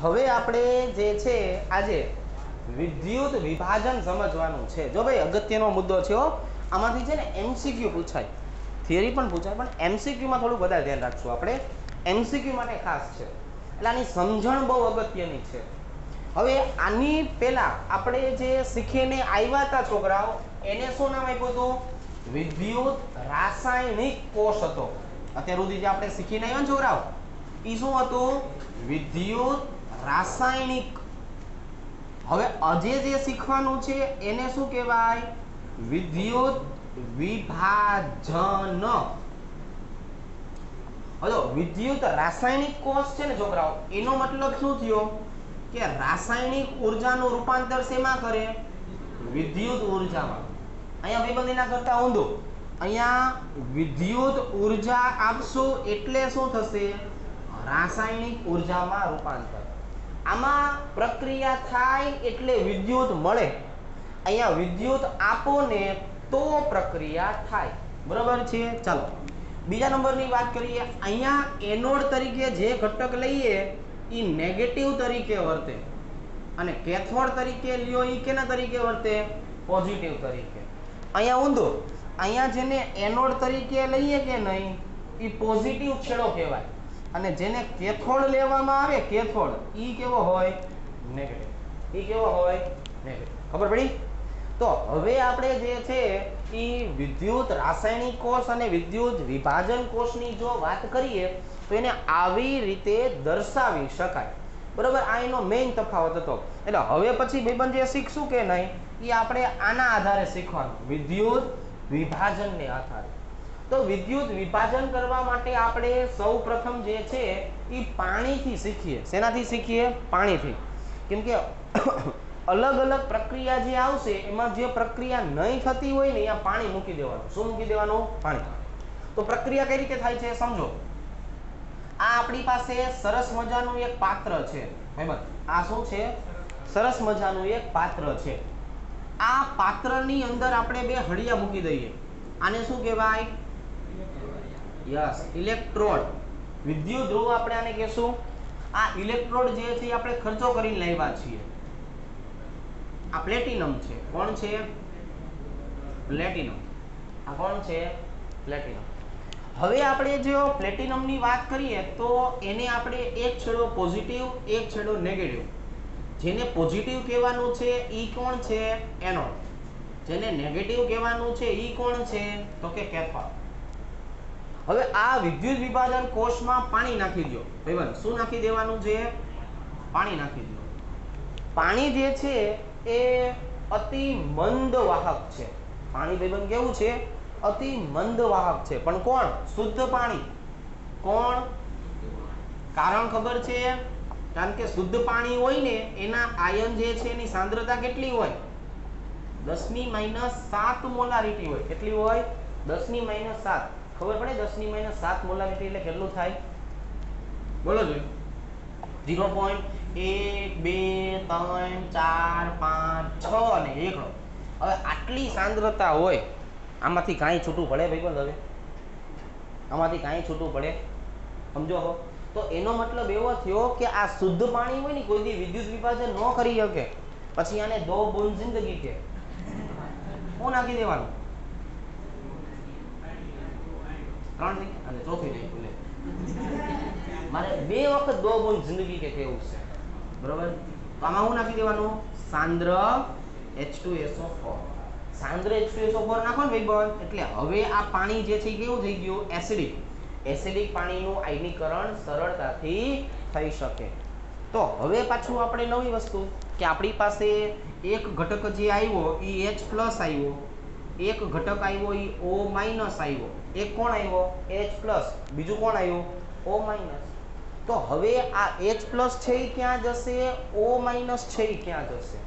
હવે આપણે જે છે આજે વિદ્યુત વિભાજન સમજવાનું છે। જો ભાઈ અગત્યનો મુદ્દો છે હો, આમાંથી છે ને એમસીક્યુ પૂછાય, થિયરી પણ પૂછાય, પણ એમસીક્યુ માં થોડું વધારે ધ્યાન રાખશું આપણે, એમસીક્યુ માટે ખાસ છે એટલે આની સમજણ બહુ અગત્યની છે। હવે આની પહેલા આપણે જે શીખીને આવ્યા હતા છોકરાઓ, એને શું નામ આપ્યું હતું? વિદ્યુત રાસાયણિક કોષ હતો। અત્યાર સુધી જે આપણે શીખીને આવ્યા ને છોકરાઓ, એ શું હતું? વિદ્યુત રાસાયણિક। હવે આજે જે શીખવાનું છે એને શું કહેવાય? વિદ્યુત વિભાજન। હવે વિદ્યુત રાસાયણિક કોષ છે ને છોકરાઓ, એનો મતલબ શું થયો કે રાસાયણિક ઉર્જાનું રૂપાંતર શેમાં કરે? વિદ્યુત ઉર્જામાં। અહીંયા ભાઈબંધીના કરતા ઊંધું, અહીંયા વિદ્યુત ઉર્જા આપશું એટલે શું થશે? રાસાયણિક ઉર્જામાં રૂપાંતર। આમાં પ્રક્રિયા થાય એટલે વિદ્યુત મળે, અહીંયા વિદ્યુત આપો ને તો પ્રક્રિયા થાય। બરોબર છે? ચાલો બીજા નંબરની વાત કરીએ। અહીંયા એનોડ તરીકે જે ઘટક લઈએ એ નેગેટિવ તરીકે વર્તે, અને કેથોડ તરીકે લ્યો એ કેના તરીકે વર્તે? પોઝિટિવ તરીકે। અહીંયા ઊંધું, અહીંયા જેને એનોડ તરીકે લઈએ કે નહીં એ પોઝિટિવ છેડો કહેવાય, અને જેને કેથોડ લેવામાં આવે કેથોડ, ઈ કેવો હોય? નેગેટિવ। ઈ કેવો હોય? નેગેટિવ। ખબર પડી? તો હવે આપણે જે છે એ વિદ્યુત રાસાયણિક કોષ અને વિદ્યુત વિભાજન કોષની જો વાત કરીએ તો એને આવી રીતે દર્શાવી શકાય। બરોબર? આ એનો મેઇન તફાવત હતો। એટલે હવે પછી ભાઈબંધ જે શીખશું કે નહીં એ આપણે આના આધારે શીખવાનું, વિદ્યુત વિભાજનને આધારે। તો વિદ્યુત વિભાજન કરવા માટે આપણે સૌપ્રથમ જે છે એ પાણીથી શીખીએ। શેનાથી શીખીએ? પાણીથી। કેમ કે અલગ અલગ પ્રક્રિયા જે આવશે એમાં જે પ્રક્રિયા નહીં થતી હોય ને અહીંયા પાણી મૂકી દેવાનું। શું મૂકી દેવાનું? પાણી। તો પ્રક્રિયા કઈ રીતે થાય છે સમજો। આ આપણી પાસે સરસ મજાનું એક પાત્ર છે ભાઈબંધ, આ શું છે? સરસ મજાનું એક પાત્ર છે। આ પાત્રની અંદર આપણે બે હળિયા મૂકી દઈએ, આને શું કહેવાય? Yes, electrode. વિદ્યુત ધ્રુવ આપણે આને કહેશું। આ ઇલેક્ટ્રોડ જે છે આપણે ખર્ચો કરીને લાવ્યા છીએ। આ પ્લેટિનમ છે। કોણ છે? પ્લેટિનમ। આ કોણ છે? પ્લેટિનમ। હવે આપણે જો પ્લેટિનમની વાત કરીએ તો એને આપણે એક છેડો પોઝિટિવ, એક છેડો નેગેટિવ। જેને પોઝિટિવ કહેવાનું છે ઈ કોણ છે? એનોડ। જેને નેગેટિવ કહેવાનું છે ઈ કોણ છે? તો કે કેથોડ। હવે આ વિદ્યુત વિભાજન કોષમાં પાણી નાખી દો ભાઈબંધ। શું નાખી દેવાનું છે? પાણી નાખી દો। પાણી જે છે એ અતિ મંદ વાહક છે। પાણી ભાઈબંધ કેવું છે? અતિ મંદ વાહક છે। પણ કોણ? શુદ્ધ પાણી। કોણ? કારણ ખબર છે? કારણ કે શુદ્ધ પાણી હોય ને એના આયન જે છે એની સાંદ્રતા કેટલી હોય? 10⁻⁷ મોલારિટી હોય। કેટલી હોય? 10⁻⁷। ખબર પડે? 10⁻⁷ મોલારિટી એટલે કેટલું થાય? બોલો જોઈએ। 0.1 2 3 4 5 6 અને 1। હવે આટલી સાંદ્રતા હોય, આમાંથી કાંઈ છૂટું પડે ભાઈબંધ? હવે આમાંથી કાંઈ છૂટું પડે? સમજો હો? તો એનો મતલબ એવો થયો કે આ શુદ્ધ પાણી હોય ને કોઈ દી વિદ્યુત વિભાજન ન કરી શકે, પછી આને દો બૂંદ જિંદગી કે શું નાખી દેવાનું? 3 થી અને ચોથી નહીં ભૂલે મારે 2 વખત દો બૂંદ જિંદગી કે કેવું છે। બરોબર? તો આમાં શું નાખી દેવાનું? સાંદ્ર H2SO4। સાંદ્ર H2SO4 નાખો ને ભાઈબંધ એટલે હવે આ પાણી જે છે કેવું થઈ ગયું? એસિડિક। એસિડિક પાણીનું આયનીકરણ સરળતાથી થઈ શકે। તો હવે પાછું આપણે નવી વસ્તુ કે આપણી પાસે એક ઘટક જે આવ્યો એ H+ આવ્યો, એક ઘટક આવ્યો એ O- આવ્યો, એક કોણ આવ્યો? H+, બીજું કોણ આવ્યું? O-। તો હવે આ H+ છે એ ક્યાં જશે? O- છે એ ક્યાં જશે?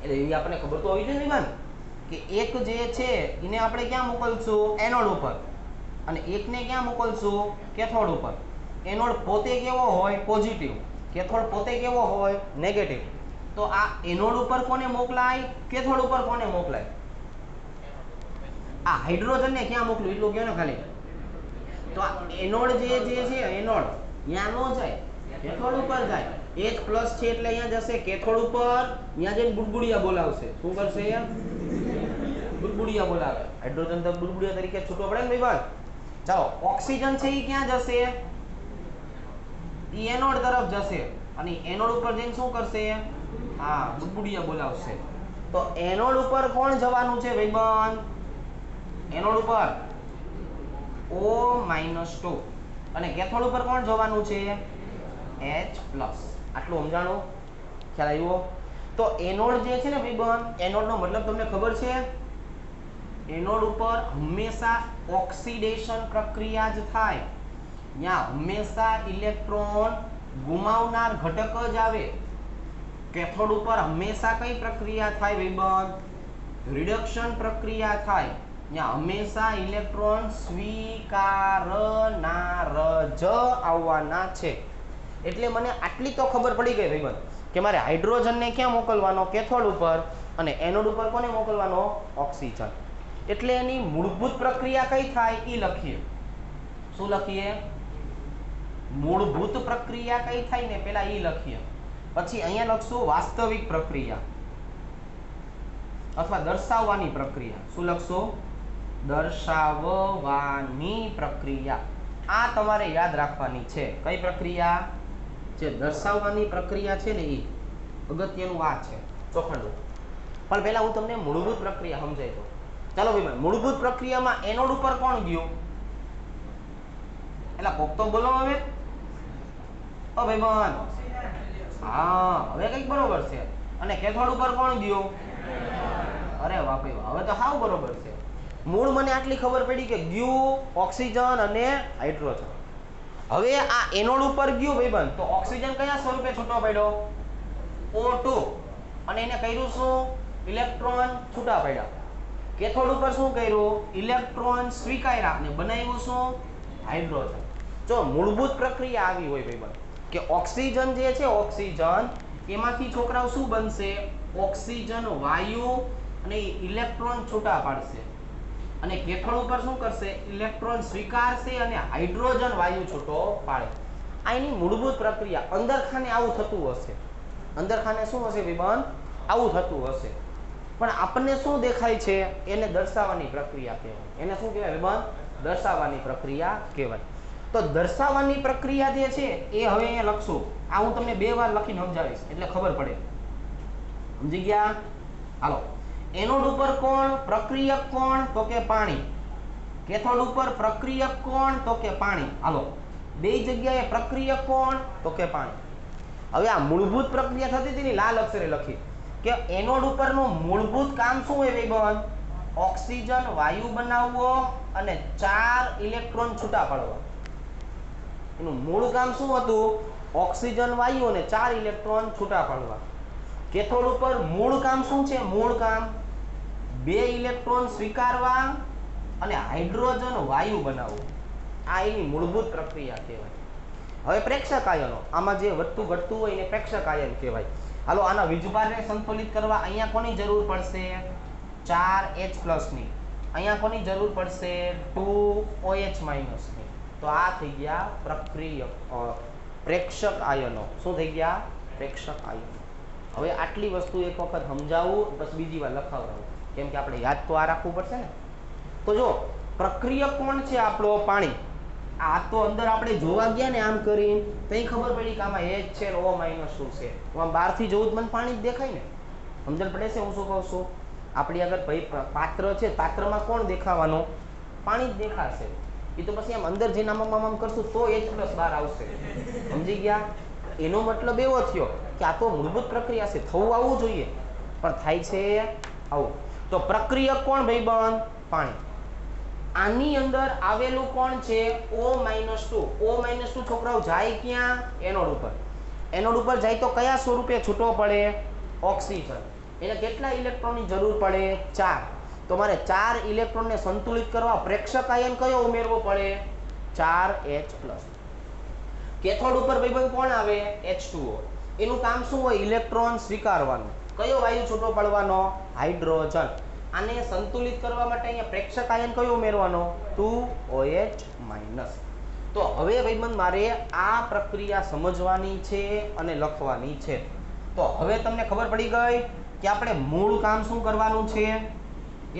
એટલે એવી આપણને ખબર તો હોવી જોઈએ ને કે એક જે છે એને આપણે ક્યાં મોકલશું? એનોડ ઉપર, અને એકને ક્યાં મોકલશું? કેથોડ ઉપર। એનોડ પોતે કેવો હોય? પોઝિટિવ। કેથોડ પોતે કેવો હોય? નેગેટિવ। તો આ એનોડ ઉપર કોને મોકલાય? કેથોડ ઉપર કોને મોકલાય? આ હાઇડ્રોજનને ક્યાં મોકલું એટલું કહો ને ખાલી। તો આ એનોડ જે છે એનોડ ત્યાં ન જાય, કેથોડ ઉપર જાય. H પ્લસ છે એટલે અહીંયા જશે કેથોડ ઉપર, અહીંયા જઈને બુડબુડિયા બોલાવશે. શું કરશે? બુડબુડિયા બોલાવે. હાઇડ્રોજન તો બુડબુડિયા તરીકે છૂટો પડે ને ભાઈ. ચાલો ઓક્સિજન છે એ ક્યાં જશે? એનોડ તરફ જશે અને એનોડ ઉપર જઈને શું કરશે? હા, બુડબુડિયા બોલાવશે. તો એનોડ ઉપર કોણ જવાનું છે ભાઈબંધ? એનોડ ઉપર O-2 અને કેથોડ ઉપર કોણ જવાનું છે? H+. આટલું સમજાણું? ખ્યાલ આવ્યો? તો એનોડ જે છે ને ભાઈબંધ, એનોડ નો મતલબ તમને ખબર છે? એનોડ ઉપર હંમેશા ઓક્સિડેશન પ્રક્રિયા જ થાય. ત્યાં હંમેશા ઇલેક્ટ્રોન ગુમાવનાર ઘટક જ આવે. કેથોડ ઉપર હંમેશા કઈ પ્રક્રિયા થાય ભાઈબંધ? રિડક્શન પ્રક્રિયા થાય. ત્યાં હંમેશા ઇલેક્ટ્રોન સ્વીકારનાર જ આવવાના છે. એટલે મને આટલી તો ખબર પડી ગઈ ભાઈબંધ કે મારે હાઇડ્રોજનને ક્યાં મોકલવાનો? કેથોડ ઉપર. અને એનોડ ઉપર કોને મોકલવાનો? ઓક્સિજન. એટલે એની મૂળભૂત પ્રક્રિયા કઈ થાય એ લખીએ. શું લખીએ? મૂળભૂત પ્રક્રિયા કઈ થાય ને પેલા એ લખીએ. પછી અહીંયા લખશું વાસ્તવિક પ્રક્રિયા અથવા દર્શાવવાની પ્રક્રિયા. શું લખશો? દર્શાવવાની પ્રક્રિયા. આ તમારે યાદ રાખવાની છે. કઈ પ્રક્રિયા? જે દર્શાવવાની પ્રક્રિયા છે ને એ અગત્યનું આ છે ચોખંડું. પણ પહેલા હું તમને મૂળભૂત પ્રક્રિયા સમજાવી દઉં. ચાલો ભાઈ, મૂળભૂત પ્રક્રિયામાં એનોડ ઉપર કોણ ગયું? એટલે કોક તો બોલો હવે. ઓ ભાઈબંધ, હા હવે કઈક બરોબર છે. અને કેથોડ ઉપર કોણ ગયું? અરે વાહ ભાઈ વાહ, હવે તો હાવ બરોબર છે. મૂળ મને આટલી ખબર પડી કે ગયું ઓક્સિજન અને હાઇડ્રોજન. હવે આ એનોડ ઉપર ગયું ભાઈબંધ, તો ઓક્સિજન કયા સ્વરૂપે છૂટો પડ્યો? O2. અને એને કર્યું શું? ઇલેક્ટ્રોન છૂટા પડ્યા. કેથોડ ઉપર શું કર્યું? ઇલેક્ટ્રોન સ્વીકાર્યા અને બનાવ્યું શું? હાઇડ્રોજન. જો મૂળભૂત પ્રક્રિયા આવી હોય ભાઈબંધ કે ઓક્સિજન જે છે, ઓક્સિજન એમાંથી છોકરાઓ શું બનશે? ઓક્સિજન વાયુ અને ઇલેક્ટ્રોન છૂટા પાડશે. અને કેથોડ ઉપર શું કરશે? ઇલેક્ટ્રોન સ્વીકારશે અને હાઇડ્રોજન વાયુ છૂટો પાડે. આ એની મૂળભૂત પ્રક્રિયા. અંદર ખાને આવું થતું હશે. અંદર ખાને શું હશે ભાઈબંધ? આવું થતું હશે. પણ આપણને શું દેખાય છે? એને દર્શાવવાની પ્રક્રિયા કહેવાય. એને શું કહેવાય ભાઈબંધ? દર્શાવવાની પ્રક્રિયા કહેવાય. તો દર્શાવવાની પ્રક્રિયા જે છે એ હવે અહીંયા લખશું. આ હું તમને 2 વાર લખીને સમજાવીશ એટલે ખબર પડે. સમજી ગયા? હાલો. એનોડ ઉપર કોણ? પ્રક્રિયક કોણ? તો કે પાણી. કેથોડ ઉપર પ્રક્રિયક કોણ? તો કે પાણી. હાલો, બે જગ્યાએ પ્રક્રિયક કોણ? તો કે પાણી. હવે આ મૂળભૂત પ્રક્રિયા થતી હતી ને લાલ અક્ષરે લખી કે એનોડ ઉપરનું મૂળભૂત કામ શું હોય ભાઈબંધ? ઓક્સિજન વાયુ બનાવવો અને 4 ઇલેક્ટ્રોન છૂટા પાડવા. એનું મૂળ કામ શું હતું? ઓક્સિજન વાયુ અને 4 ઇલેક્ટ્રોન છૂટા પાડવા. કેથોડ ઉપર મૂળ કામ શું છે? મૂળ કામ 2 ઇલેક્ટ્રોન સ્વીકારવા અને હાઇડ્રોજન વાયુ બનાવવું. આ એની મૂળભૂત પ્રક્રિયા કહેવાય. હવે પ્રેક્ષક આયનો, આમાં જે વધતું ઘટતું હોય એને પ્રેક્ષક આયન કહેવાય. હાલો, આના વીજભારને સંતુલિત કરવા અહીંયા કોની જરૂર પડશે? 4H+ ની. અહીંયા કોની જરૂર પડશે? 2OH- ની. તો આ થઈ ગયા પ્રેક્ષક આયનો. શું થઈ ગયા? પ્રેક્ષક આયનો. હવે આટલી વસ્તુ એક વખત સમજાવું, બસ બીજી વાર લખાવડાવું, કેમ કે આપણે યાદ તો આ રાખવું પડશે ને. તો જો પ્રક્રિયક કોણ છે? આપણો પાણી. આ તો અંદર આપણે જોવા ગયા ને આમ કરીને તઈ ખબર પડી કે આમાં H છે ને O- શું છે. હું આમ બહારથી જોઉં તો મને પાણી જ દેખાય ને. સમજણ પડે છે હું શું કહું છું? આપણી આગળ ભાઈ પાત્ર છે, પાત્રમાં કોણ દેખાવાનું? પાણી જ દેખાશે. એ તો પછી આમ અંદર જઈને આમ કરશું તો H+ બહાર આવશે. સમજી ગયા? એનો મતલબ એવો થયો કે આ તો મૂળભૂત પ્રક્રિયા છે, થવું આવવું જોઈએ, પણ થાય છે આવું. તો પ્રક્રિયક કોણ ભાઈબંધ? પાણી. આની અંદર આવેલું કોણ છે? O-2. O-2 છોકરાઓ જાય ક્યાં? એનોડ ઉપર. એનોડ ઉપર જાય તો કયા સ્વરૂપે છૂટો પડે? ઓક્સિજન. એને કેટલા ઇલેક્ટ્રોનની જરૂર પડે? 4. તો મારે 4 ઇલેક્ટ્રોનને સંતુલિત કરવા પ્રેક્ષક આયન કયો ઉમેરવો પડે? 4H+. કેથોડ ઉપર ભાઈબંધ કોણ આવે? H2O. એનું કામ શું હોય? ઇલેક્ટ્રોન સ્વીકારવાનું. કયો વાયુ છૂટો પડવાનો? હાઇડ્રોજન. આને સંતુલિત કરવા માટે અહીંયા પ્રેક્ષક આયન કયો ઉમેરવાનો? 2OH-. તો તો હવે ભાઈબંધ મારે આ પ્રક્રિયા સમજવાની છે અને લખવાની છે. તો હવે તમને ખબર પડી ગઈ કે આપણે મૂળ કામ શું કરવાનું છે.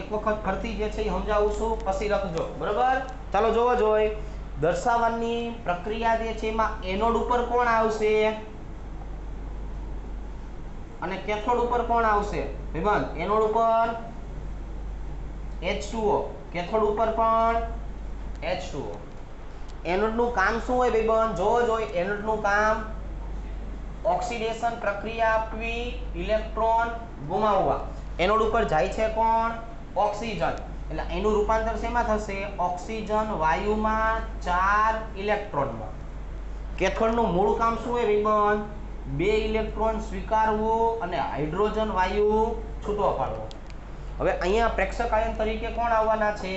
એક વખત ફરતી જે છે એ સમજાવું છું, પછી લખજો. બરાબર? ચાલો જોવો જોઈએ. દર્શાવવાની પ્રક્રિયા જે છે એમાં એનોડ ઉપર કોણ આવશે અને કેથોડ ઉપર કોણ આવશે? ભાઈબંધ એનોડ ઉપર H2O, કેથોડ ઉપર પણ H2O. એનોડ નું કામ શું હોય ભાઈબંધ? જોવો જોઈએ. એનોડ નું કામ ઓક્સિડેશન પ્રક્રિયા આપવી, ઇલેક્ટ્રોન ગુમાવવા. એનોડ ઉપર જાય છે કોણ? ઓક્સિજન. એટલે એનું રૂપાંતર શેમાં થશે? ઓક્સિજન વાયુમાં 4 ઇલેક્ટ્રોનમાં. કેથોડ નું મૂળ કામ શું હોય ભાઈબંધ? 2 ઇલેક્ટ્રોન સ્વીકારવો અને હાઇડ્રોજન વાયુ છૂટો પાડવો. હવે અહીંયા પ્રેક્ષક આયન તરીકે કોણ આવવાના છે?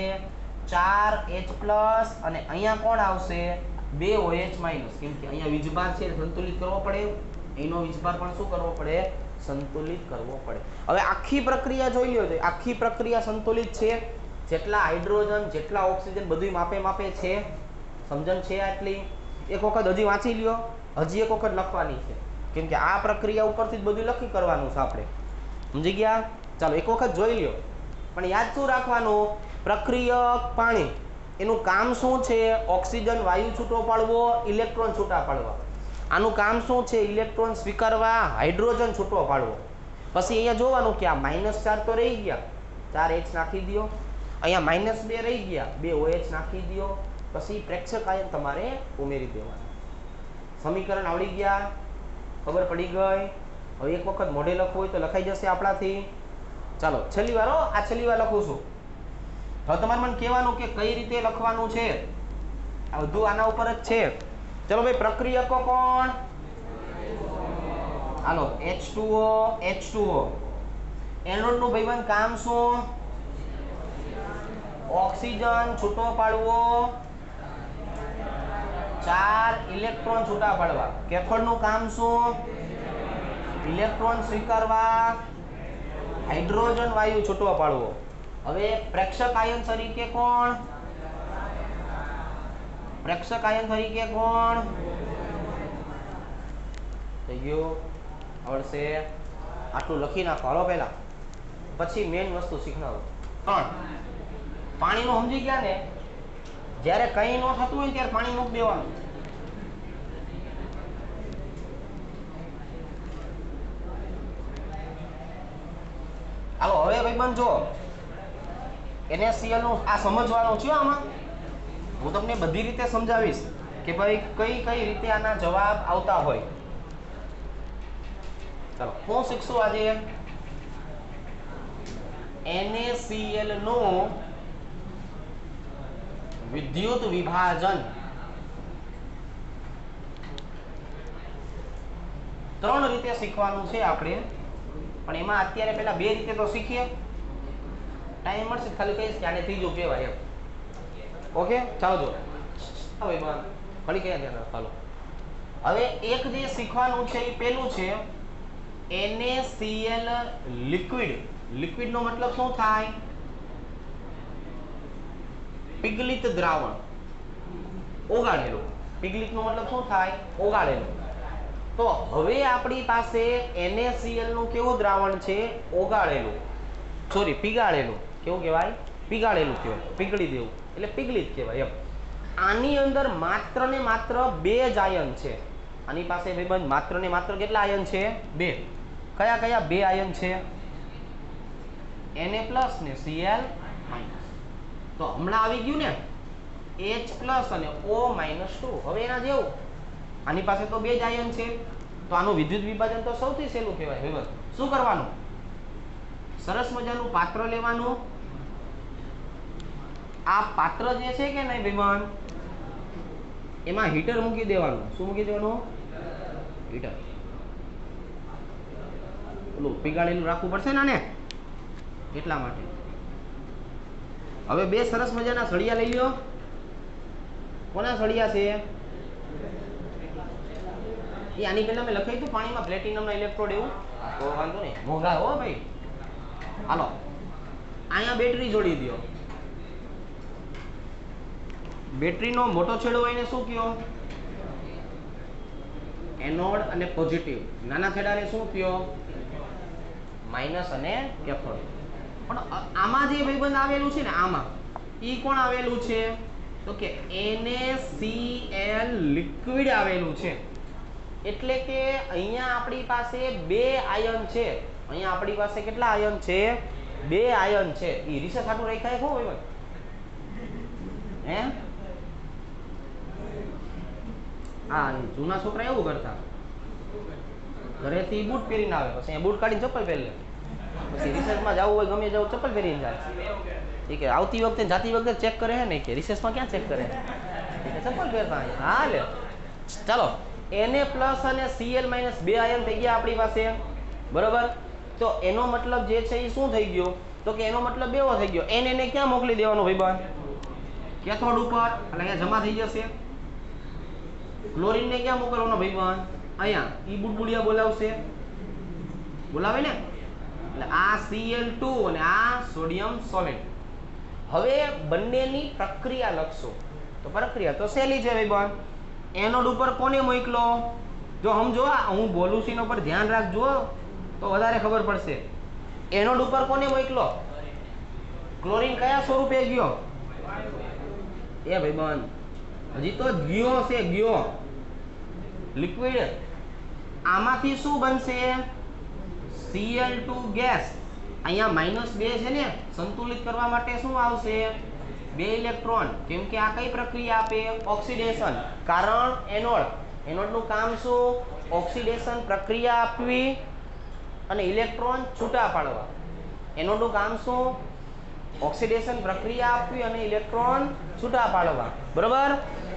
4H+ અને અહીંયા કોણ આવશે? 2OH-. કેમ કે અહીંયા વીજભાર છે સંતુલિત કરવો પડે, એનો વીજભાર પણ શું કરવો પડે? સંતુલિત કરવો પડે. હવે આખી પ્રક્રિયા જોઈ લ્યો. આખી પ્રક્રિયા સંતુલિત છે. જેટલા હાઇડ્રોજન, જેટલા ઓક્સિજન બધું માપે માપે છે. સમજણ છે આટલી? એક વખત હજી વાંચી લ્યો, હજી એક વખત લખવાની છે. કેમ કે આ પ્રક્રિયા ઉપરથી જ બધું લખી કરવાનું છે આપણે. સમજી ગયા? ચાલો એક વખત જોઈ લ્યો. પણ યાદ શું રાખવાનું? પ્રક્રિયક પાણી, એનું કામ શું છે? ઓક્સિજન વાયુ છૂટો પાડવો, ઇલેક્ટ્રોન છૂટા પાડવા. આનું કામ શું છે? ઇલેક્ટ્રોન સ્વીકારવા, હાઇડ્રોજન છૂટો પાડવો. પછી અહીંયા જોવાનું કે આ -4 તો રહી ગયા, 4H નાખી દો. અહીંયા -2 રહી ગયા, 2OH નાખી દો. પછી પ્રેક્ષક આયન તમારે ઉમેરી દેવાના. સમીકરણ આવડી ગયા? ખબર પડી ગઈ? હવે એક વખત મોઢે લખવું હોય તો લખાઈ જશે આપણાથી. ચાલો છેલ્લી વાર, આ છેલ્લી વાર લખું છું. હવે તમારે મને કહેવાનું કે કઈ રીતે લખવાનું છે. આ બધું આના ઉપર જ છે. ચલો ભાઈ, પ્રક્રિયકો કોણ? હાલો, H2O, H2O. એનોડ નું ભાઈબંધ કામ શું? ઓક્સિજન છૂટો પાડવો, 4 ઇલેક્ટ્રોન છૂટા પાડવા. કેથોડ નું કામ શું? ઇલેક્ટ્રોન સ્વીકારવા, હાઇડ્રોજન વાયુ છૂટો પાડવો. હવે પ્રેક્ષક આયન તરીકે કોણ? પ્રેક્ષક આયન તરીકે કોણ? થઈ ગયું? આવડશે? આટલું લખી નાખો હાલો પહેલા, પછી મેઇન વસ્તુ શીખવાડો. 3 પાણીનું સમજી ગયા ને? જ્યારે કંઈ ન થતું હોય ત્યારે પાણી મૂકી દેવાનું. હાલો હવે ભાઈબંધ જો NaCl નું આ સમજવાનું છે. આમાં હું તમને બધી રીતે સમજાવીશ કે ભાઈ કઈ કઈ રીતે આના જવાબ આવતા હોય. ચાલો હું શીખશું આજે NaCl નું વિદ્યુત વિભાજન. 3 રીતે શીખવાનું છે આપણે, પણ એમાં અત્યારે પહેલા 2 રીતે તો શીખીએ. ટાઈમ મળશે ખાલી કહીશ કે આને ત્રીજું કહેવાય એમ. ઓકે ચાલો જો ખાલી કયા ધ્યાન રાખો. હવે એક જે શીખવાનું છે એ પેલું છે NaCl લિક્વિડ. લિક્વિડ નો મતલબ શું થાય? પિઘલિત દ્રાવણ, ઓગાળેલું. પિઘલિત નો મતલબ શું થાય? ઓગાળેલું. તો હવે આપણી પાસે NaCl નું કેવું દ્રાવણ છે? ઓગાળેલું, સોરી પીગાળેલું. કેવું કહેવાય? પીગાળેલું કહેવાય. પીગળી દેવું એટલે પિઘલિત કહેવાય એમ. આની અંદર માત્ર ને માત્ર 2 જ આયન છે. આની પાસે ભાઈબંધ માત્ર ને માત્ર કેટલા આયન છે? 2. કયા કયા 2 આયન છે? Na+ ને Cl-. તો હમણાં આવી ગયું ને H+ અને O-2. હવે એના જેવું આની પાસે તો 2 જ આયન છે. તો આનું વિદ્યુત વિભાજન તો સૌથી સહેલું કહેવાય ભાઈબંધ. શું કરવાનું? સરસ મજાનું પાત્ર લેવાનું. આ પાત્ર જે છે કે નહીં ભાઈબંધ, એમાં હીટર મૂકી દેવાનું. શું મૂકી દેવાનું? હીટર. પેલું પીગાળેલું રાખવું પડશે ને એટલા માટે. હવે 2 સરસ મજાના સળિયા લઈ લ્યો. કોના સળિયા છે? એ આની પહેલા મેં લખાઈ હતું પાણીમાં પ્લેટિનમના ઇલેક્ટ્રોડ એવું. તો વાંધો નહીં, મોંઘા હો ભાઈ. હાલો અહીંયા બેટરી જોડી દો. બેટરીનો મોટો છેડો હોય એને શું કયો? એનોડ અને પોઝિટિવ. નાના છેડાને શું કયો? માઇનસ અને કેથોડ. પણ આમાં જે ભાઈબંધ આવેલું છે ને આમાં ઈ કોણ આવેલું છે? તો કે NaCl લિક્વિડ આવેલું છે. એટલે કે અહીંયા આપણી પાસે બે આયન છે. અહીંયા આપણી પાસે કેટલા આયન છે? બે આયન છે. ઈ રિસર્ચ હાટું રાખ્યા છે ભાઈબંધ. હે હા, જૂના છોકરા એવું કરતા, ઘરેથી બૂટ પહેરીને આવે, પછી બૂટ કાઢીને ચપ્પલ પહેરી લે, પછી રિસર્ચમાં જવું હોય ગમે જવું ચપ્પલ પહેરીને જાય. ઠીક છે, આવતી વખતે જાતી વખતે ચેક કરે હે ને કે રિસર્ચમાં ક્યાં ચેક કરે? ચપ્પલ પહેરતા. હા લે ચાલો, Na+ અને Cl- બે આયન થઈ ગયા આપણી પાસે, બરોબર. તો એનો મતલબ જે છે એ શું થઈ ગયો? તો કે એનો મતલબ એવો થઈ ગયો, એને ક્યાં મોકલી દેવાનો ભાઈબંધ? કેથોડ ઉપર, એટલે અહીંયા જમા થઈ જશે. ક્લોરીન ને ક્યાં મોકલવાનો ભાઈબંધ? અહીંયા. ઈ બુડબુડિયા બોલાવશે, બોલાવે ને. એટલે આ Cl2 અને આ સોડિયમ સોલેટ. હવે બંનેની પ્રક્રિયા લખશો તો પ્રક્રિયા તો સહેલી છે ભાઈબંધ. એનોડ ઉપર કોને મોકલો? જો સમજો, હું બોલું છું એના પર ધ્યાન રાખજો તો વધારે ખબર પડશે. એનોડ ઉપર કોને મોકલો? ક્લોરીન કયા સ્વરૂપે ગયો? એ ભાઈબંધ હજી તો ગયો છે, ગયો લિક્વિડ. આમાંથી શું બનશે? Cl2 gas. અહીંયા -2 છે ને, સંતુલિત કરવા માટે શું આવશે? 2 ઇલેક્ટ્રોન. કેમ કે આ કઈ પ્રક્રિયા આપે? ઓક્સિડેશન. કારણ એનોડનું કામ શું? ઓક્સિડેશન પ્રક્રિયા આપવી અને ઇલેક્ટ્રોન છૂટા પાડવા. એનોડનું કામ શું? ઓક્સિડેશન પ્રક્રિયા આપવી અને ઇલેક્ટ્રોન છૂટા પાડવા, બરોબર.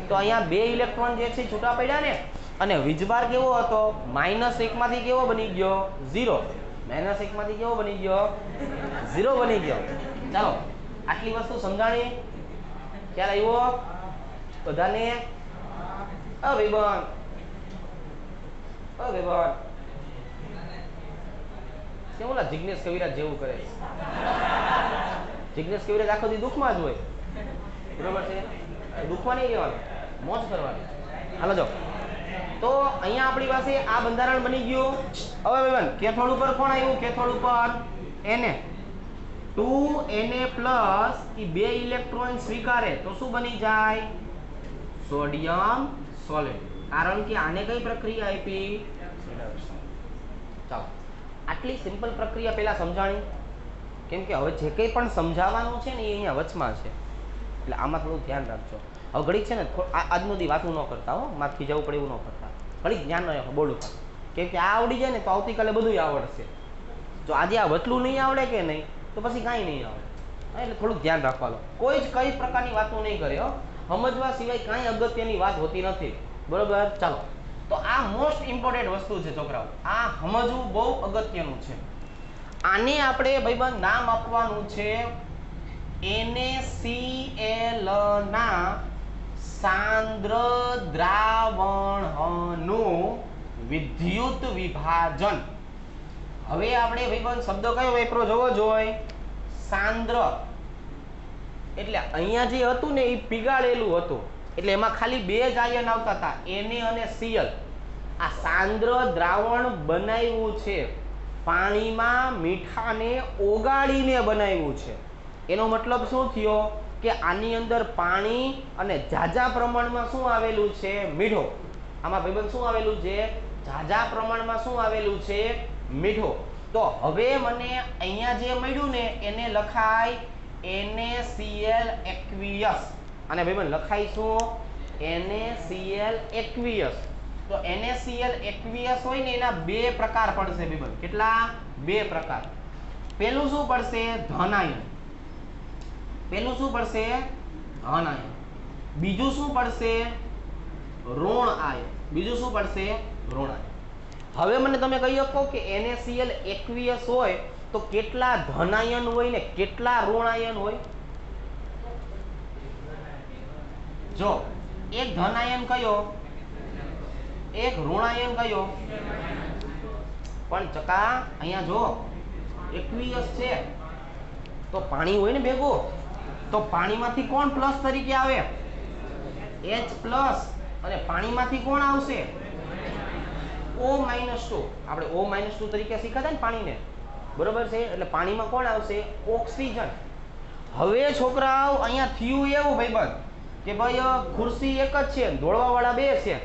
તો અહીંયા 2 ઇલેક્ટ્રોન જે છે છૂટા પડ્યા ને, અને વીજભાર કેવો હતો? -1 માંથી કેવો બની ગયો? 0. -1 માંથી કેવો બની ગયો? 0 બની ગયો. ચાલો, આટલી વસ્તુ સમજાણી? ખ્યાલ આવ્યો બધાને? ભાઈબંધ કેમ ઓલા જિગ્નેશ કવિરાજ જેવું કરે? જિગ્નેશ કવિરાજ આખો દી દુઃખમાં જ હોય, બરોબર છે. દુઃખમાં નહીં રહેવાનું, મોજ કરવાની. હાલો જો, તો અહીંયા આપણી પાસે આ બંધારણ બની ગયું. હવે ભાઈબંધ કેથોડ ઉપર કોણ આવ્યું? કેથોડ ઉપર Na2Na+ એ 2 ઇલેક્ટ્રોન સ્વીકારે તો શું બની જાય? સોડિયમ સોલેટ. કારણ કે આને કઈ પ્રક્રિયા આપી? ચાલો, આટલી સિમ્પલ પ્રક્રિયા પહેલા સમજાણી. કેમ કે હવે જે કંઈ પણ સમજાવવાનું છે ને એ અહીંયા વચમાં છે, એટલે આમાં થોડું ધ્યાન રાખજો. હવે ઘડીક છે ને આજનો દી વાતું ન કરતા, હો માથથી જવું પડે એવું ન કરતા. ઘડીક ધ્યાન ન રાખો બોર્ડ ઉપર. કેમ કે આ આવડી જાય ને તો આવતીકાલે બધું આવડશે. જો આજે આ વટલું નહીં આવડે કે નહીં તો પછી કાંઈ નહીં આવડે. એટલે થોડુંક ધ્યાન રાખવાનું. કોઈ જ કઈ પ્રકારની વાતો નહીં કરે, હો. સમજવા સિવાય કાંઈ અગત્યની વાત હોતી નથી, બરોબર. ચાલો, તો આ મોસ્ટ ઇમ્પોર્ટન્ટ વસ્તુ છે છોકરાઓ. આ સમજવું બહુ અગત્યનું છે. આને આપણે ભાઈબંધ નામ આપવાનું છે NaCl ના સાંદ્ર દ્રાવણનું વિદ્યુત વિભાજન. હવે આપણે ભાઈબંધ શબ્દ કયો વાપરો જોવો જોઈએ? સાંદ્ર. એટલે અહીંયા જે હતું ને એ પીગાળેલું હતું, એટલે એમાં ખાલી 2 જ આયન આવતા હતા, Na અને Cl. આ સાંદ્ર દ્રાવણ બનાવ્યું છે, પાણીમાં મીઠાને ઓગાળીને બનાવ્યું છે. એનો મતલબ શું થયો? કે આની અંદર પાણી અને ઝાઝા પ્રમાણમાં શું આવેલું છે? મીઠો. આમાં ભાઈબંધ શું આવેલું છે? ઝાઝા પ્રમાણમાં શું આવેલું છે? મીઠો. તો હવે મને અહીંયા જે મળ્યું ને એને લખાય NaCl aqueous. અને ભાઈબંધ લખાય શું? NaCl aqueous. તો NaCl aqueous હોય ને એના 2 પ્રકાર પડશે ભાઈબંધ. કેટલા? 2 પ્રકાર. પહેલું શું પડશે? ધન આયન. પહેલું શું પડશે? ધન આયન. બીજું શું પડશે? ઋણ આયન. બીજું શું પડશે? ઋણ આયન. હવે મને તમે કહી શકો કે NaCl aqueous હોય તો કેટલા ધન આયન હોય ને કેટલા ઋણ આયન હોય? જો એક ધન આયન કયો? એક ઋણ આયન કયો? પણ ચકા અહીંયા જો aqueous છે તો પાણી હોય ને ભેગું, તો પાણીમાંથી કોણ પ્લસ તરીકે આવે? H+ અને પાણીમાંથી કોણ આવશે O-2 આપણે O-2 તરીકે શીખ્યા હતા ને પાણીને બરોબર છે એટલે પાણીમાં કોણ આવશે ઓક્સિજન હવે છોકરાઓ અહીંયા થયું એવું ભાઈબંધ કે ભાઈ ખુરશી એક જ છે દોડવા વાળા બે છે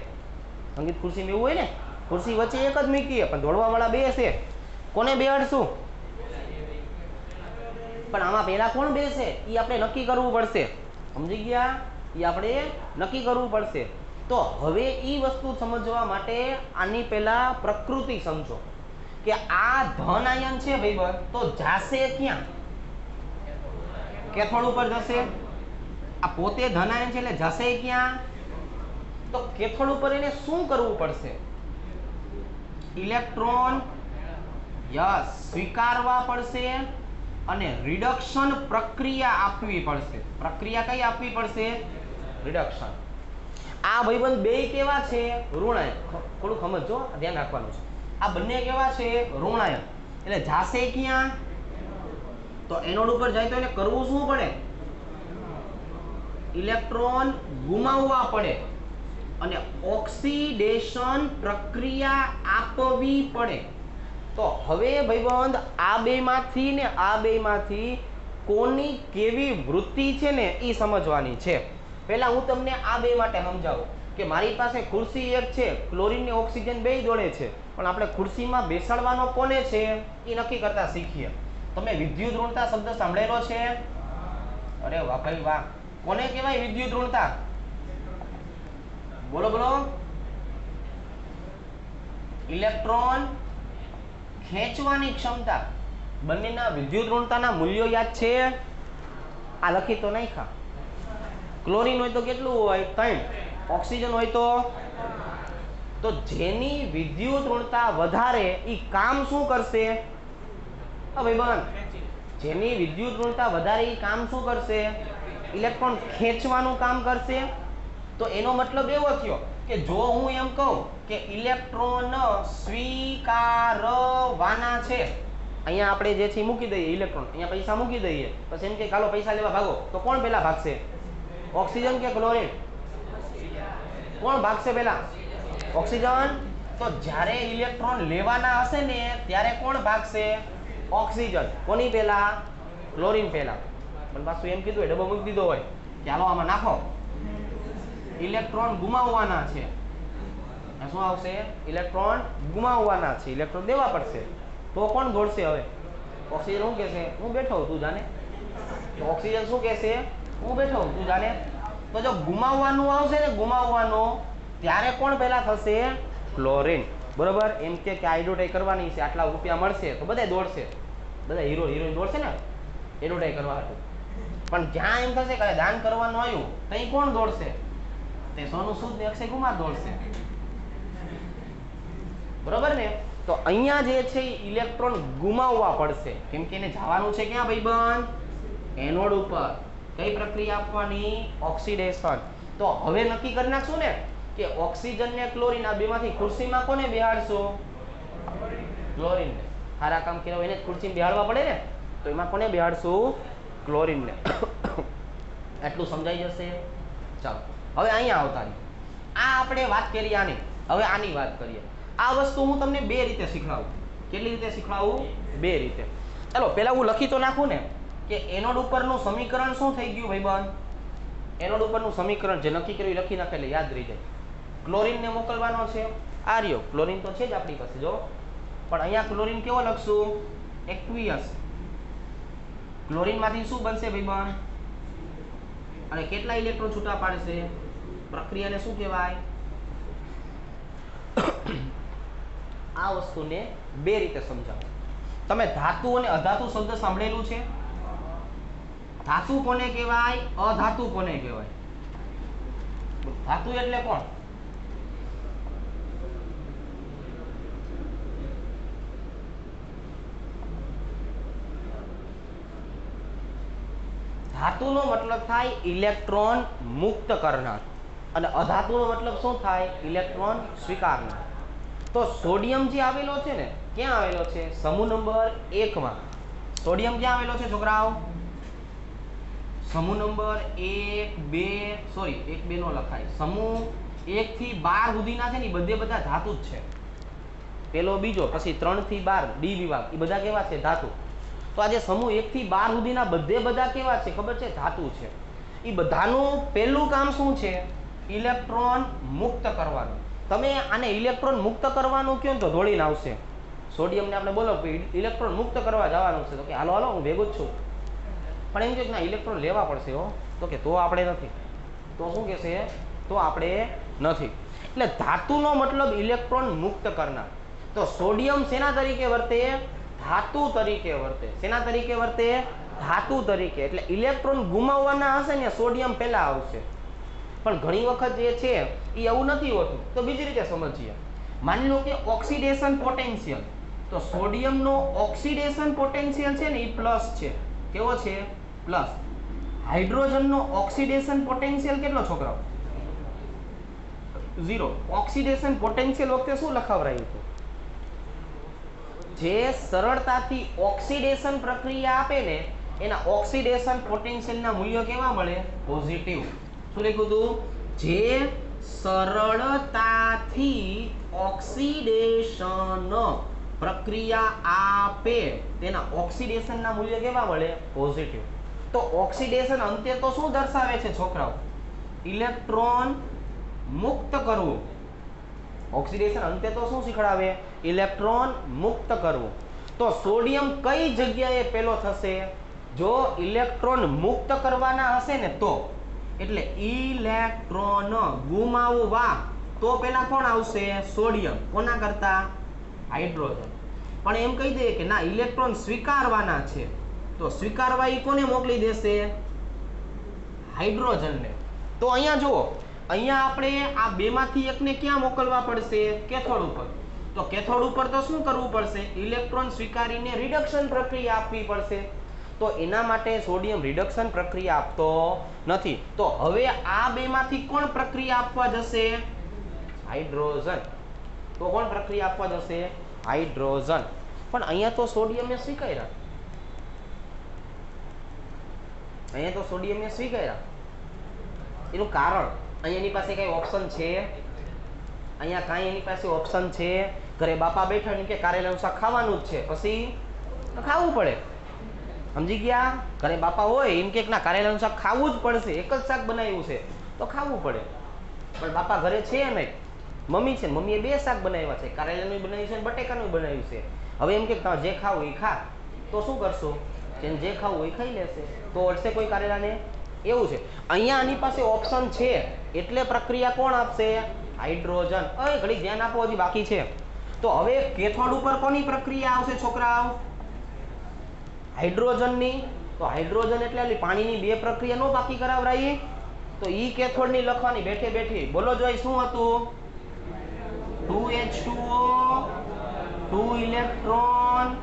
સંગીત ખુરશીમાં એવું હોય ને ખુરશી વચ્ચે એક જ મૂકીએ પણ દોડવા વાળા બે છે કોને બેહાડશું પણ આમાં પહેલા કોણ બેસે એ આપણે નક્કી કરવું પડશે સમજી ગયા એ આપણે નક્કી કરવું પડશે તો હવે એ વસ્તુ સમજવા માટે આની પહેલા પ્રકૃતિ સમજો કે આ ધન આયન છે ભાઈબંધ તો જાશે ક્યાં કેથોડ ઉપર જશે આ પોતે ધન આયન છે એટલે જશે ક્યાં તો કેથોડ ઉપર એને શું કરવું પડશે ઇલેક્ટ્રોન યસ સ્વીકારવા પડશે અને રિડક્શન પ્રક્રિયા આપવી પડશે પ્રક્રિયા કઈ આપવી પડશે રિડક્શન આ ભાઈબંધ બે કેવા છે ઋણાયન થોડું સમજો ધ્યાન રાખવાનું છે આ બંને કેવા છે ઋણાયન એટલે જાશે ક્યાં તો એનોડ ઉપર જાય તો એને કરવું શું પડે ઇલેક્ટ્રોન ગુમાવવા પડે અને ઓક્સિડેશન પ્રક્રિયા આપવી પડે તો હવે ભાઈબંધ આ બેમાંથી ને આ બેમાંથી કોની કેવી વૃત્તિ છે ને એ સમજવાની છે પહેલા હું તમને આ બે માટે સમજાવું કે મારી પાસે ખુરશી એક છે ક્લોરીન ને ઓક્સિજન બે જોડે છે પણ આપણે ખુરશીમાં બેસાડવાનો કોને છે એ નક્કી કરતા શીખીએ તમે વિદ્યુત ઋણતા શબ્દ સાંભળેલો છે અરે વાહ ભાઈ વાહ કોને કહેવાય વિદ્યુત ઋણતા બોલો બોલો ઇલેક્ટ્રોન ખેંચવાની ક્ષમતા બંનેના વિદ્યુત ઋણતાના મૂલ્યો યાદ છે આ લખી તો નાખ્યા ક્લોરીન હોય તો કેટલું હોય 3 ઓક્સિજન હોય તો જેની વિદ્યુત ઋણતા વધારે ઈ કામ શું કરશે હા ભાઈબંધ જેની વિદ્યુત ઋણતા વધારે ઈ કામ શું કરશે ઇલેક્ટ્રોન ખેંચવાનું કામ કરશે તો એનો મતલબ એવો થયો કે જો હું એમ કહું કે ઇલેક્ટ્રોન સ્વીકારવાના છે અહીંયા આપણે જે છે મૂકી દઈએ ઇલેક્ટ્રોન અહીંયા પૈસા મૂકી દઈએ પછી એમ કે ચાલો પૈસા લેવા ભાગો તો કોણ પહેલા ભાગશે ઓક્સિજન કે ક્લોરીન કોણ ભાગશે પહેલા ઓક્સિજન તો જ્યારે ઇલેક્ટ્રોન લેવાના હશે ને ત્યારે કોણ ભાગશે ઓક્સિજન કોની પહેલા ક્લોરીન પહેલા પણ પાછું એમ કીધું ડબ્બો મૂકી દીધો હોય કે હાલો આમાં નાખો ઇલેક્ટ્રોન ગુમાવવાના છે શું આવશે ઇલેક્ટ્રોન ગુમાવવાના છે ઇલેક્ટ્રોન દેવા પડશે તો કોણ દોડશે હવે ઓક્સિજન શું કહેશે હું બેઠો તું જાણે તો ઓક્સિજન શું કહેશે હું બેઠો તું જાણે તો જો ગુમાવવાનું આવશે ને ગુમાવવાનું ત્યારે કોણ પહેલા થશે ક્લોરીન બરોબર એમ કે હાઇડ્રોટાઈ કરવાની છે આટલા રૂપિયા મળશે તો બધા દોડશે બધા હીરો હિરોઈન દોડશે ને હાઇડ્રોટાઈ કરવા હતું પણ જ્યાં એમ થશે કે દાન કરવાનું આવ્યું તઈ કોણ દોડશે તે સોનું સૂદ ને અક્ષય કુમાર દોડશે બરોબર ને તો અહીંયા જે છે ઇલેક્ટ્રોન ગુમાવવા પડશે કેમ કે એને જવાનું છે ક્યાં ભાઈબંધ એનોડ ઉપર કઈ પ્રક્રિયા આપવાની ઓક્સિડેશન તો હવે નક્કી કરી નાખશું ને કે ઓક્સિજન ને ક્લોરીન આ બેમાંથી ખુરશીમાં કોને બેહાડશો ક્લોરીન ને સારા કામ કર્યા એને ખુરશીમાં બેહાડવા પડે ને તો એમાં કોને બેહાડશું ક્લોરીન ને એટલું સમજાઈ જશે ચાલો હવે અહીંયા આવતા આ આપણે વાત કરી આની હવે આની વાત કરીએ આ વસ્તુ હું તમને બે રીતે શીખવાડું કેટલી રીતે શીખવાડું બે રીતે ચાલો પહેલા હું લખી તો નાખું ને કે એનોડ ઉપરનું સમીકરણ શું થઈ ગયું ભાઈબંધ એનોડ ઉપરનું સમીકરણ જે નક્કી કર્યું લખી નાખે એટલે યાદ રહી જાય ક્લોરીન ને મોકલવાનો છે આ રહ્યો ક્લોરીન તો છે જ આપણી પાસે જો પણ અહીંયા ક્લોરીન કેવો લખશું એક્વિયસ ક્લોરીન માંથી શું બનશે ભાઈબંધ અને કેટલા ઇલેક્ટ્રોન છૂટા પાડશે પ્રક્રિયાને શું કહેવાય આ વસ્તુને બે રીતે સમજાવો તમે ધાતુ અને અધાતુ શબ્દ સાંભળેલું છે ધાતુ કોને કહેવાય અધાતુ કોને કહેવાય ધાતુ એટલે કોણ ધાતુનો મતલબ થાય ઇલેક્ટ્રોન મુક્ત કરનાર અને અધાતુનો મતલબ શું થાય ઇલેક્ટ્રોન સ્વીકારનાર તો સોડિયમ જે આવેલો છે ને ક્યાં આવેલો છે સમૂહ નંબર 1 માં સોડિયમ ક્યાં આવેલો છે છોકરાઓ સમૂહ નંબર 1 2 સોરી 1 2 નો લખાય, સમૂહ 1 થી 12 સુધીના છે ને બધે બધા ધાતુ જ છે. પેલો બીજો પછી 3 થી 12 ડી વિભાગ એ બધા કેવા છે? ધાતુ. તો આજે સમૂહ 1 થી 12 સુધીના બધે બધા કેવા છે ખબર છે? ધાતુ છે. એ બધાનું પહેલું કામ શું છે? ઇલેક્ટ્રોન મુક્ત કરવાનું. તમે આને ઇલેક્ટ્રોન મુક્ત કરવાનું કહો તો દોડીને આવશે. સોડિયમને આપણે બોલો ઇલેક્ટ્રોન મુક્ત કરવા જવાનું છે તો કે હાલો હાલો હું ભેગો જ છું. પણ એમ કહે કે ના ઇલેક્ટ્રોન લેવા પડશે હો, તો કે તો આપણે નથી. તો શું કહેશે? તો આપણે નથી. એટલે ધાતુનો મતલબ ઇલેક્ટ્રોન મુક્ત કરનાર. તો સોડિયમ શેના તરીકે વર્તે? ધાતુ તરીકે વર્તે. શેના તરીકે વર્તે? ધાતુ તરીકે. એટલે ઇલેક્ટ્રોન ગુમાવવાના હશે ને સોડિયમ પહેલા આવશે. પણ ઘણી વખત જે છે એ એવું નથી હોતું. તો બીજી રીતે સમજીએ. માની લો કે ઓક્સિડેશન પોટેન્શિયલ, તો સોડિયમનો ઓક્સિડેશન પોટેન્શિયલ છે ને એ પ્લસ છે. કેવો છે? પ્લસ. હાઇડ્રોજનનો ઓક્સિડેશન પોટેન્શિયલ કેટલો છોકરાઓ? 0. ઓક્સિડેશન પોટેન્શિયલ વખતે શું લખાવરાયું હતું? જે સરળતાથી ઓક્સિડેશન પ્રક્રિયા આપે ને એના ઓક્સિડેશન પોટેન્શિયલના મૂલ્ય કેવા મળે? પોઝિટિવ. શું લખ્યું હતું? જે સરળતાથી ઓક્સિડેશન પ્રક્રિયા આપે તેના ઓક્સિડેશનના મૂલ્ય કેવા મળે? પોઝિટિવ. તો ઓક્સિડેશન અંતે તો શું દર્શાવે છે છોકરાઓ? ઇલેક્ટ્રોન મુક્ત કરવું. ઓક્સિડેશન અંતે તો શું શીખડાવે? ઇલેક્ટ્રોન મુક્ત કરવું. તો સોડિયમ કઈ જગ્યાએ પેલો થશે? જો ઇલેક્ટ્રોન મુક્ત કરવાના હશે ને તો. એટલે ઇલેક્ટ્રોન ગુમાવવા તો પેલા કોણ આવશે? સોડિયમ. કોના કરતા? હાઇડ્રોજન. પણ એમ કહી દઈએ કે ના ઇલેક્ટ્રોન સ્વીકારવાના છે તો સ્વીકારવા ઈ કોને મોકલી દેશે? હાઇડ્રોજનને. તો અહીંયા જુઓ, અહીંયા આપણે આ બેમાંથી એકને ક્યાં મોકલવા પડશે? કેથોડ ઉપર. તો કેથોડ ઉપર તો શું કરવું પડશે? ઇલેક્ટ્રોન સ્વીકારીને રિડક્શન પ્રક્રિયા આપવી પડશે. તો એના માટે સોડિયમ રિડક્શન પ્રક્રિયા આપતો નથી. તો હવે આ બેમાંથી કોણ પ્રક્રિયા આપવા જશે? હાઇડ્રોજન. તો કોણ પ્રક્રિયા આપવા જશે? હાઇડ્રોજન. પણ અહીંયા તો સોડિયમે સ્વીકાર્યા. અહીંયા તો સોડિયમે સ્વીકાર્યા. એનું કારણ અહીંયા એની પાસે કઈ ઓપ્શન છે? અહીંયા કાંઈ એની પાસે ઓપ્શન છે? ઘરે બાપા બેઠા ને કે કારેલાનું શાક ખાવાનું જ છે, પછી ખાવું પડે. સમજી ગયા? ઘરે બાપા હોય એમ કે ના કારેલાનું શાક ખાવું જ પડશે, એક જ શાક બનાવ્યું છે તો ખાવું પડે. પણ બાપા ઘરે છે નહીં, મમ્મી છે, મમ્મીએ 2 શાક બનાવ્યા છે, કારેલાનું બનાવ્યું છે અને બટેકાનું બનાવ્યું છે. હવે એમ કે જે ખાવું એ ખા. તો શું કરશો? જેને જે ખાવું એ ખાઈ લેશે. તો અડશે કોઈ કારેલાને? એવું છે. અહીંયા આની પાસે ઓપ્શન છે એટલે પ્રક્રિયા કોણ આપશે? હાઇડ્રોજન. ઘડી ધ્યાન આપો, હજી બાકી છે. તો હવે કેથોડ ઉપર કોની પ્રક્રિયા આવશે છોકરાઓ? હાઇડ્રોજનની. તો હાઇડ્રોજન એટલે પાણીની 2 પ્રક્રિયા નો બાકી કરાવરાઈ. તો ઈ કેથોડની લખવાની બેઠે બેઠી. બોલો જોઈ શું હતું? 2H2O 2 electron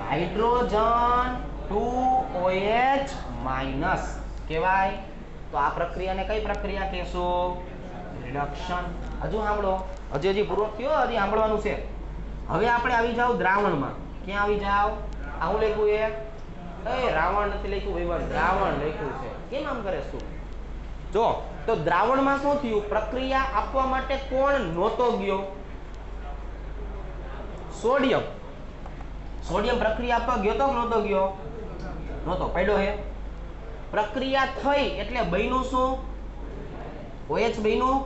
hydrogen 2OH minus કહેવાય. તો આ પ્રક્રિયાને કઈ પ્રક્રિયા કહેશું? રિડક્શન. હજુ સાંભળો, હજી પૂરો થયો, હજી સાંભળવાનું છે. હવે આપણે આવી જાવ દ્રાવણમાં. ક્યાં આવી જાવ? આવું લખ્યું એ રાવણ નથી લખ્યું ભાઈ, દ્રાવણ લખ્યું છે. કેમ આમ કરે તું? જો તો દ્રાવણમાં શું થયું? પ્રક્રિયા આપવા માટે કોણ નહોતો ગયો? સોડિયમ. સોડિયમ પ્રક્રિયા આપવા ગયો તો નહોતો ગયો? નહોતો. પડ્યો હે. પ્રક્રિયા થઈ એટલે બન્યું શું? OH બન્યું.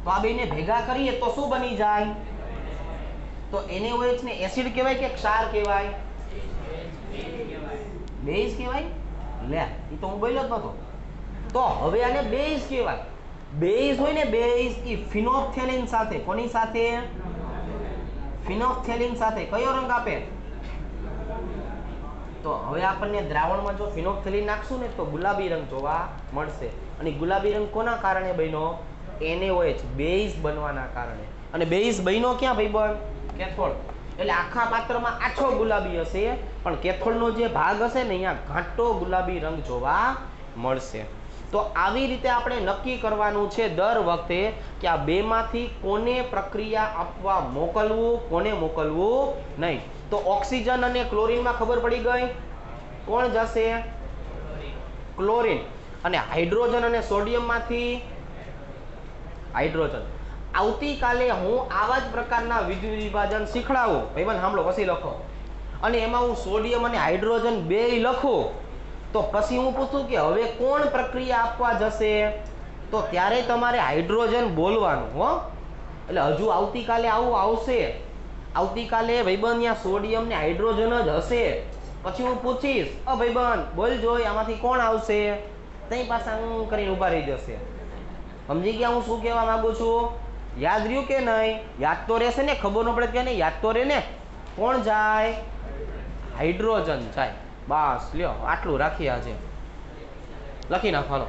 તો આ બેને ભેગા કરીએ તો શું બની જાય? તો NaOH ને એસિડ કહેવાય કે ક્ષાર કહેવાય? બેઝ કહેવાય. લે એ તો હું બોલ્યો જ નતો. તો હવે આને બેઝ કહેવાય. બેઝ હોય ને બેઝ એ ફિનોલ્ફથેલિન સાથે. કોની સાથે? ફિનોલ્ફથેલિન સાથે. કયો રંગ આપે? તો હવે આપણને દ્રાવણમાં જો ફિનોલ્ફથેલિન નાખશું ને તો ગુલાબી રંગ જોવા મળશે. અને ગુલાબી રંગ કોના કારણે બન્યો? NaOH બેઝ બનવાના કારણે. અને બેઝ બન્યો ક્યાં ભાઈબંધ? કેથોડ. એટલે આખા પાત્રમાં આછો ગુલાબી હશે, પણ કેથોડનો જે ભાગ હશે ને અહીંયા ઘાટો ગુલાબી રંગ જોવા મળશે. તો આવી રીતે આપણે નક્કી કરવાનું છે દર વખતે કે આ બેમાંથી કોને પ્રક્રિયા આપવા મોકલવું, કોને મોકલવું નહીં. તો ઓક્સિજન અને ક્લોરીનમાં ખબર પડી ગઈ. કોણ જશે? ક્લોરીન અને હાઇડ્રોજન અને સોડિયમમાંથી હાઇડ્રોજન. આવતીકાલે હું આવા જ પ્રકારના વિદ્યુત વિભાજન શીખડાવું. ભાઈબંધ સાંભળો, પછી લખો. અને એમાં હું સોડિયમ અને હાઇડ્રોજન બેય લખું તો પછી હું પૂછું કે હવે કોણ પ્રક્રિયા આપવા જશે, તો ત્યારે તમારે હાઇડ્રોજન બોલવાનું હો. એટલે હજુ આવતીકાલે આવું આવશે. આવતીકાલે ભાઈબંધ ત્યાં સોડિયમ ને હાઇડ્રોજન જ હશે. પછી હું પૂછીશ, ભાઈબંધ બોલજો આમાંથી કોણ આવશે, તઈ પાછા હું કરીને ઊભા રહી જશે. સમજી ગયા હું શું કહેવા માંગુ છું? યાદ રહ્યું કે નહીં? યાદ તો રહેશે ને, ખબર ન પડે કે નહીં, યાદ તો રહે ને. કોણ જાય? હાઇડ્રોજન જાય. બસ લ્યો, આટલું રાખીએ આજે. લખી નાખવાનો.